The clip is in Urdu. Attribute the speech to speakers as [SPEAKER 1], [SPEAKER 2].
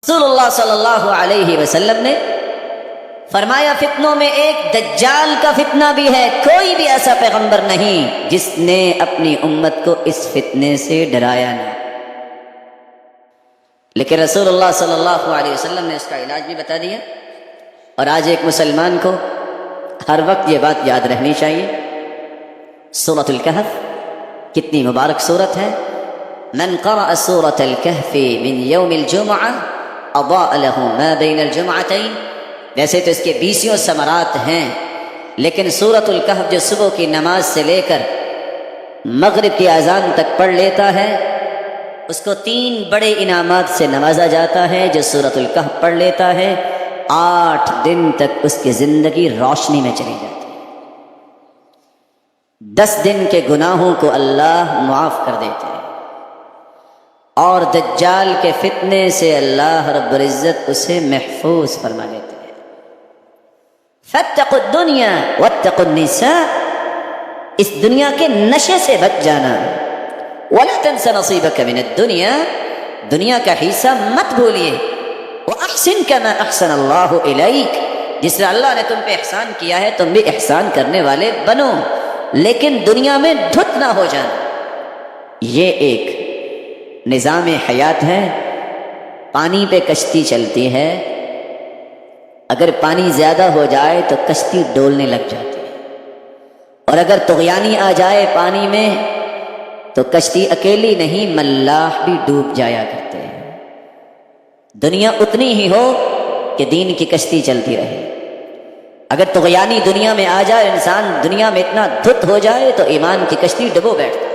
[SPEAKER 1] رسول اللہ صلی اللہ علیہ وسلم نے فرمایا فتنوں میں ایک دجال کا فتنہ بھی ہے، کوئی بھی ایسا پیغمبر نہیں جس نے اپنی امت کو اس فتنے سے ڈرایا نہ، لیکن رسول اللہ صلی اللہ علیہ وسلم نے اس کا علاج بھی بتا دیا۔ اور آج ایک مسلمان کو ہر وقت یہ بات یاد رہنی چاہیے، سورۃ الکہف کتنی مبارک سورت ہے۔ من قرأ سورۃ الکہف من یوم الجمعہ اضاء له ما بین الجمعتین، ویسے تو اس کے 20 ثمرات ہیں، لیکن سورۃ الکہف جو صبح کی نماز سے لے کر مغرب کی اذان تک پڑھ لیتا ہے اس کو 3 بڑے انعامات سے نوازا جاتا ہے۔ جو سورۃ الکہف پڑھ لیتا ہے 8 دن تک اس کی زندگی روشنی میں چلی جاتی ہے، 10 دن کے گناہوں کو اللہ معاف کر دیتے ہیں، اور دجال کے فتنے سے اللہ رب العزت اسے محفوظ فرما لیتے ہیں۔ فاتقوا الدنیا واتقوا النساء، اس دنیا کے نشے سے بچ جانا، ولا تنس نصیبک من الدنیا، دنیا کا حصہ مت بھولیے، واحسن کما احسن اللہ الیک، جس طرح اللہ نے تم پہ احسان کیا ہے تم بھی احسان کرنے والے بنو، لیکن دنیا میں دھت نہ ہو جانا۔ یہ ایک نظام حیات ہے، پانی پہ کشتی چلتی ہے، اگر پانی زیادہ ہو جائے تو کشتی ڈولنے لگ جاتی ہے، اور اگر طغیانی آ جائے پانی میں تو کشتی اکیلی نہیں ملاح بھی ڈوب جایا کرتے ہیں۔ دنیا اتنی ہی ہو کہ دین کی کشتی چلتی رہے، اگر طغیانی دنیا میں آ جائے، انسان دنیا میں اتنا دھت ہو جائے تو ایمان کی کشتی ڈبو بیٹھتا ہے۔